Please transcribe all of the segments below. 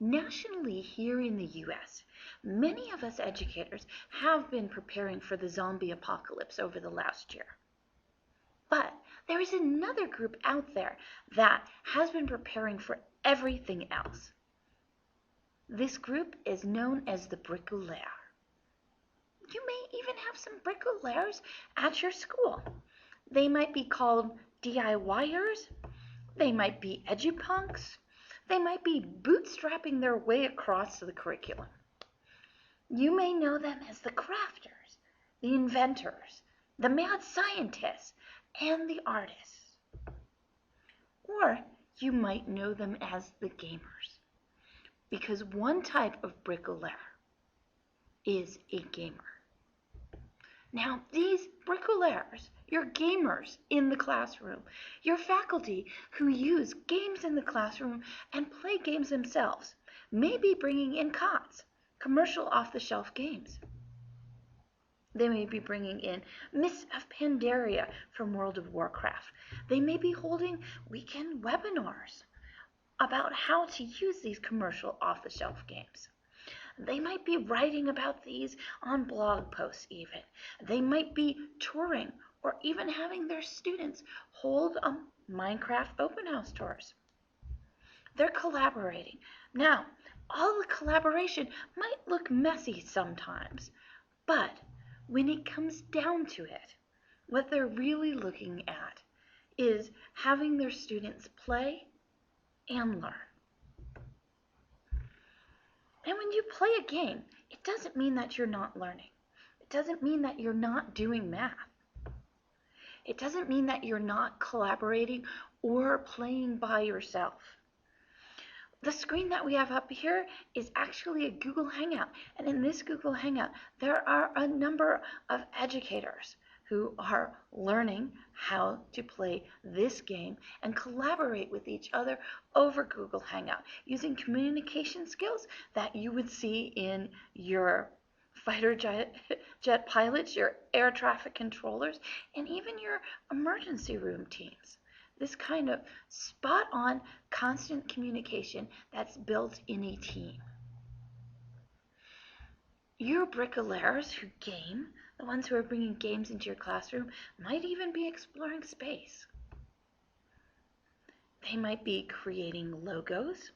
Nationally, here in the US, many of us educators have been preparing for the zombie apocalypse over the last year. But there is another group out there that has been preparing for everything else. This group is known as the Bricoleur. You may even have some bricoleurs at your school. They might be called DIYers, they might be edupunks, they might be bootstrapping their way across the curriculum. You may know them as the crafters, the inventors, the mad scientists, and the artists. Or you might know them as the gamers, because one type of bricoleur is a gamer. Now, these bricoleurs, your gamers in the classroom, your faculty who use games in the classroom and play games themselves, may be bringing in COTS, commercial off-the-shelf games. They may be bringing in Mists of Pandaria from World of Warcraft. They may be holding weekend webinars about how to use these commercial off-the-shelf games. They might be writing about these on blog posts even. They might be touring or even having their students hold Minecraft open house tours. They're collaborating. Now, all the collaboration might look messy sometimes, but when it comes down to it, what they're really looking at is having their students play and learn. And when you play a game, it doesn't mean that you're not learning. It doesn't mean that you're not doing math. It doesn't mean that you're not collaborating or playing by yourself. The screen that we have up here is actually a Google Hangout. And in this Google Hangout, there are a number of educators who are learning how to play this game and collaborate with each other over Google Hangout using communication skills that you would see in your fighter jet pilots, your air traffic controllers, and even your emergency room teams. This kind of spot-on constant communication that's built in a team. Your bricoleurs who game, the ones who are bringing games into your classroom, might even be exploring space. They might be creating logos.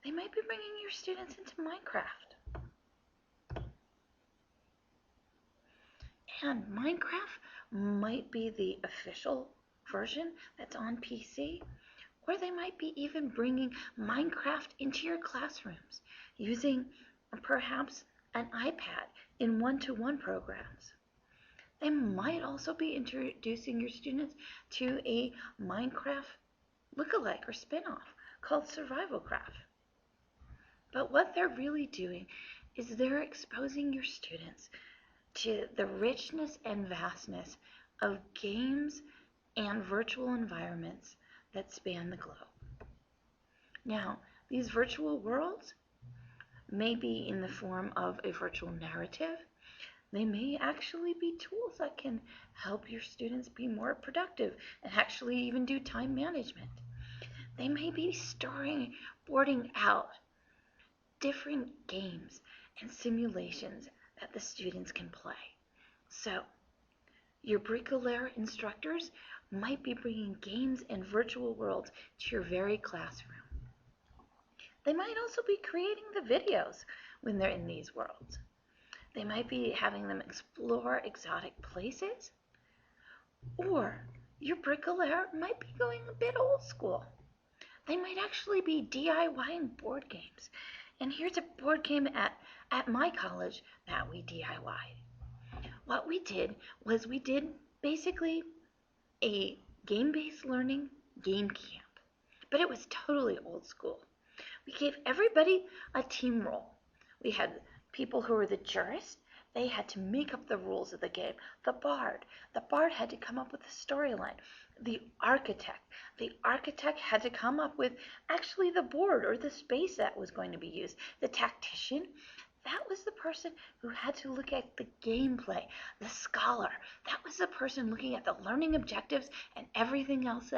They might be bringing your students into Minecraft. And Minecraft might be the official version that's on PC, or they might be even bringing Minecraft into your classrooms using perhaps an iPad in one-to-one programs. They might also be introducing your students to a Minecraft lookalike or spin-off called Survivalcraft. But what they're really doing is they're exposing your students to the richness and vastness of games and virtual environments that span the globe. Now, these virtual worlds may be in the form of a virtual narrative. They may actually be tools that can help your students be more productive and actually even do time management. They may be boarding out different games and simulations that the students can play. So, your Bricoleur instructors might be bringing games and virtual worlds to your very classroom. They might also be creating the videos when they're in these worlds. They might be having them explore exotic places, or your Bricoleur might be going a bit old school. They might actually be DIYing board games. And here's a board game at my college that we DIY'd. What we did was we did basically a game-based learning game camp, but it was totally old school. We gave everybody a team role. We had people who were the jurists. They had to make up the rules of the game. The bard had to come up with a storyline. The architect had to come up with actually the board or the space that was going to be used. The tactician, that was the person who had to look at the gameplay. The scholar, that was the person looking at the learning objectives and everything else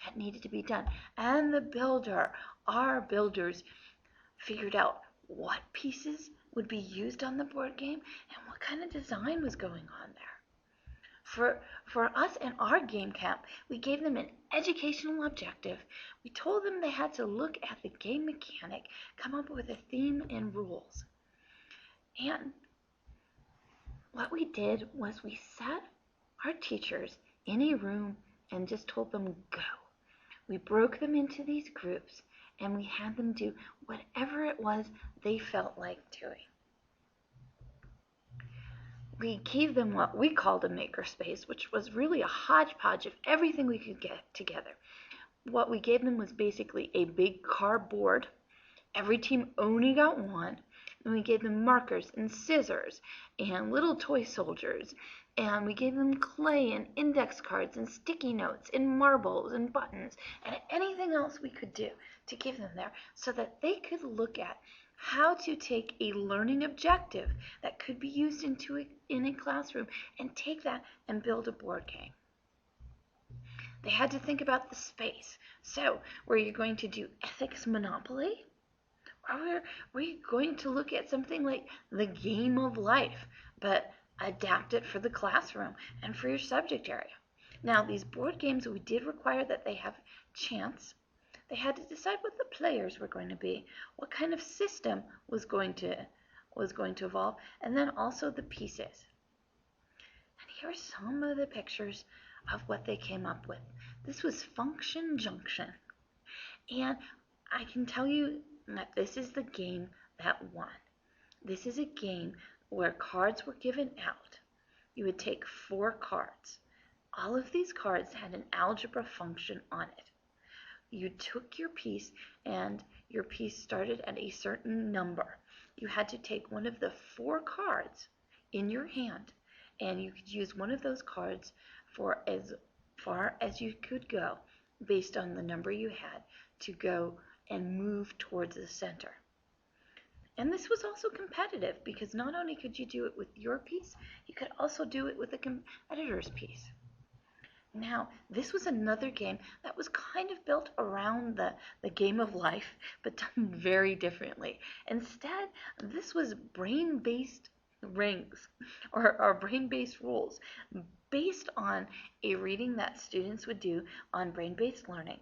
that needed to be done. And our builders, figured out what pieces would be used on the board game and what kind of design was going on there. For us in our game camp, we gave them an educational objective. We told them they had to look at the game mechanic, come up with a theme and rules. And what we did was we sat our teachers in a room and just told them go. We broke them into these groups and we had them do whatever it was they felt like doing. We gave them what we called a makerspace, which was really a hodgepodge of everything we could get together. What we gave them was basically a big cardboard. Every team only got one. And we gave them markers and scissors and little toy soldiers. And we gave them clay and index cards and sticky notes and marbles and buttons and anything else we could do to give them there so that they could look at how to take a learning objective that could be used in a classroom and take that and build a board game. They had to think about the space. So, were you going to do ethics monopoly? Or were you going to look at something like the game of life, but adapt it for the classroom and for your subject area? Now, these board games, we did require that they have chance. They had to decide what the players were going to be, what kind of system was going to evolve, and then also the pieces. And here are some of the pictures of what they came up with. This was Function Junction. And I can tell you that this is the game that won. This is a game where cards were given out. You would take 4 cards. All of these cards had an algebra function on it. You took your piece and your piece started at a certain number. You had to take one of the 4 cards in your hand and you could use one of those cards for as far as you could go based on the number you had to go and move towards the center. And this was also competitive because not only could you do it with your piece, you could also do it with a competitor's piece. Now, this was another game that was kind of built around the game of life, but done very differently. Instead, this was brain-based rings or brain-based rules based on a reading that students would do on brain-based learning.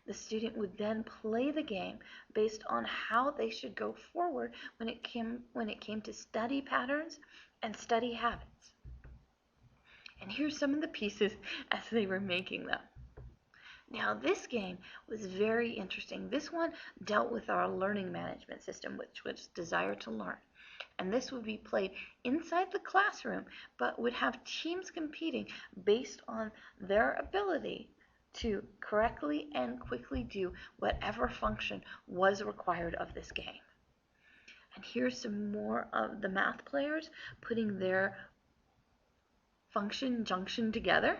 The student would then play the game based on how they should go forward when it came to study patterns and study habits. And here's some of the pieces as they were making them. Now, this game was very interesting. This one dealt with our learning management system, which was Desire to Learn. And this would be played inside the classroom, but would have teams competing based on their ability to correctly and quickly do whatever function was required of this game. And here's some more of the math players putting their function junction together.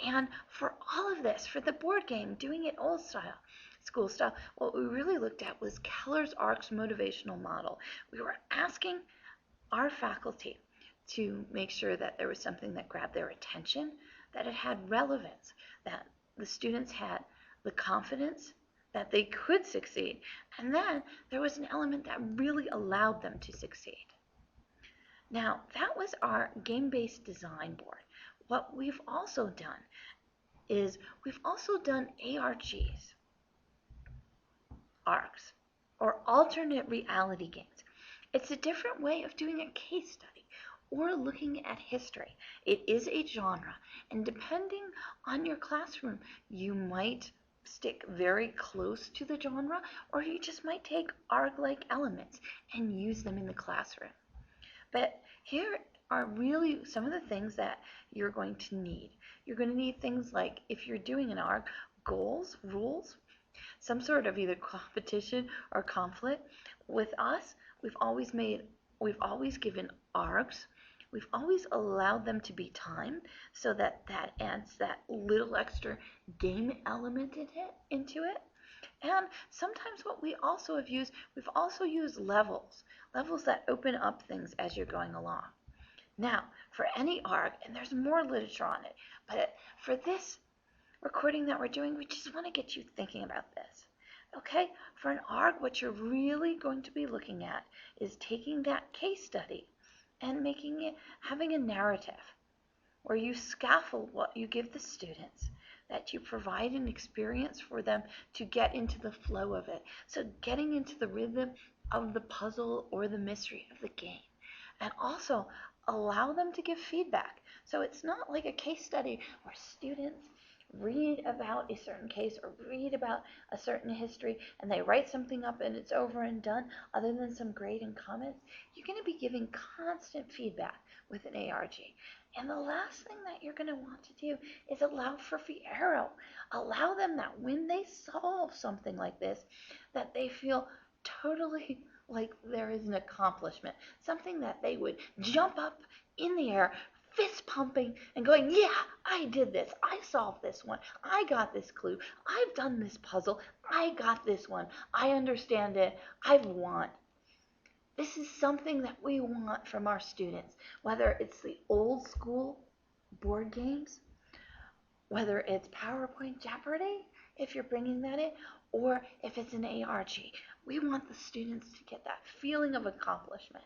And for all of this, for the board game, doing it old style, school style, what we really looked at was Keller's ARC's motivational model. We were asking our faculty to make sure that there was something that grabbed their attention, that it had relevance, that the students had the confidence that they could succeed, and then there was an element that really allowed them to succeed. Now, that was our game-based design board. What we've also done is we've also done ARGs, ARCs, or alternate reality games. It's a different way of doing a case study or looking at history. It is a genre, and depending on your classroom, you might stick very close to the genre, or you just might take ARC-like elements and use them in the classroom. But here are really some of the things that you're going to need. You're going to need things like, if you're doing an ARC, goals, rules, some sort of either competition or conflict. With us, we've always given ARCs. We've always allowed them to be timed so that adds that little extra game element into it. And sometimes what we also have used, we've also used levels that open up things as you're going along. Now, for any ARC, and there's more literature on it, but for this recording that we're doing, we just want to get you thinking about this. Okay, for an ARG, what you're really going to be looking at is taking that case study and making it, having a narrative where you scaffold what you give the students, that you provide an experience for them to get into the flow of it. So getting into the rhythm of the puzzle or the mystery of the game. And also allow them to give feedback. So it's not like a case study where students read about a certain case or read about a certain history and they write something up and it's over and done, other than some grade and comments. You're going to be giving constant feedback with an ARG. And the last thing that you're going to want to do is allow for Fiero. Allow them that when they solve something like this, that they feel totally like there is an accomplishment, something that they would jump up in the air, fist pumping and going, yeah, I did this. I solved this one. I got this clue. I've done this puzzle. I got this one. I understand it. I've won. This is something that we want from our students, whether it's the old school board games, whether it's PowerPoint Jeopardy, if you're bringing that in, or if it's an ARG. We want the students to get that feeling of accomplishment.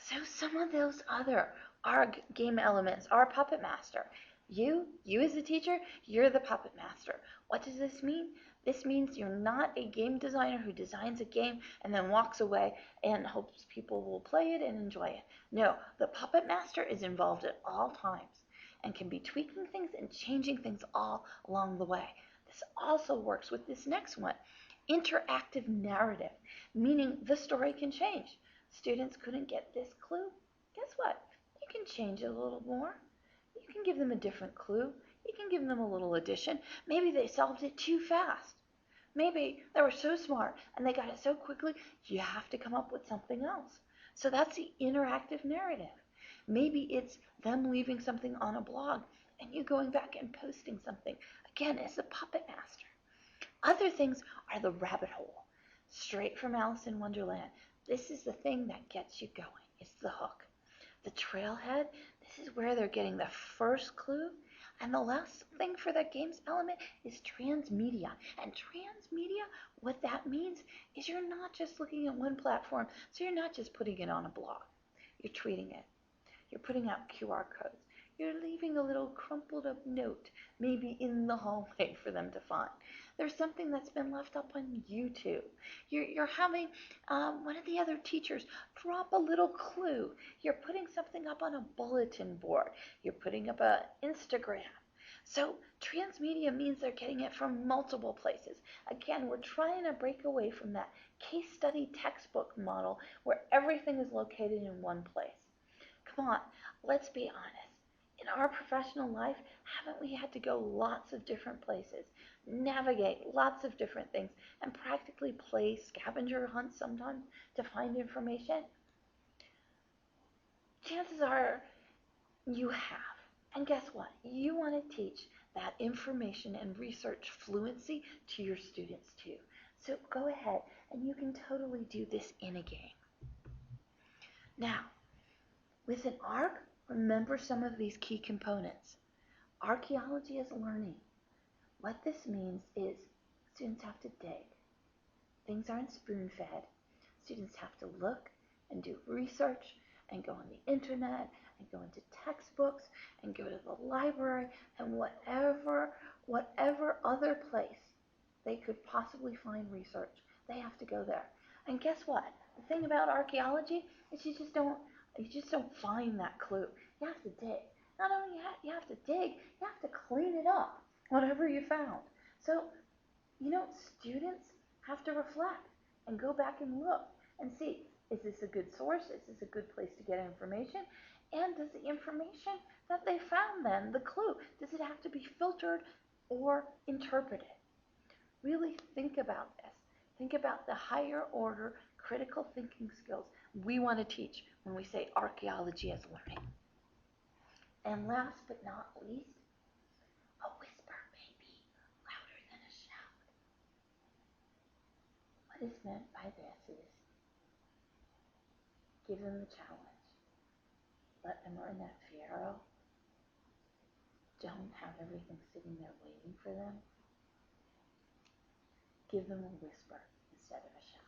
So some of those other ARG game elements are Puppet Master. You as a teacher, you're the Puppet Master. What does this mean? This means you're not a game designer who designs a game and then walks away and hopes people will play it and enjoy it. No, the Puppet Master is involved at all times and can be tweaking things and changing things all along the way. This also works with this next one, interactive narrative, meaning the story can change. Students couldn't get this clue. Guess what? You can change it a little more. You can give them a different clue. You can give them a little addition. Maybe they solved it too fast. Maybe they were so smart and they got it so quickly, you have to come up with something else. So that's the interactive narrative. Maybe it's them leaving something on a blog and you going back and posting something. Again, as a Puppet Master. Other things are the rabbit hole. Straight from Alice in Wonderland. This is the thing that gets you going. It's the hook. The trailhead, this is where they're getting the first clue. And the last thing for that games element is transmedia. And transmedia, what that means is you're not just looking at one platform. So you're not just putting it on a blog. You're tweeting it. You're putting out QR codes. You're leaving a little crumpled up note, maybe in the hallway for them to find. There's something that's been left up on YouTube. You're having one of the other teachers drop a little clue. You're putting something up on a bulletin board. You're putting up an Instagram. So transmedia means they're getting it from multiple places. Again, we're trying to break away from that case study textbook model where everything is located in one place. Come on, let's be honest. In our professional life, haven't we had to go lots of different places, navigate lots of different things, and practically play scavenger hunts sometimes to find information? Chances are you have. And guess what? You want to teach that information and research fluency to your students too. So go ahead and you can totally do this in a game. Now, with an ARG, remember some of these key components. Archaeology is learning. What this means is students have to dig. Things aren't spoon-fed. Students have to look and do research and go on the internet and go into textbooks and go to the library and whatever other place they could possibly find research, they have to go there. And guess what? The thing about archaeology is you just don't find that clue. You have to dig. Not only you have to dig, you have to clean it up, whatever you found. So, students have to reflect and go back and look and see, is this a good source? Is this a good place to get information? And does the information that they found then, the clue, does it have to be filtered or interpreted? Really think about this. Think about the higher order critical thinking skills we want to teach when we say archaeology as learning. And last but not least, a whisper may be louder than a shout. What is meant by this is give them the challenge. Let them earn that Fiero. don't have everything sitting there waiting for them, give them a whisper instead of a shout.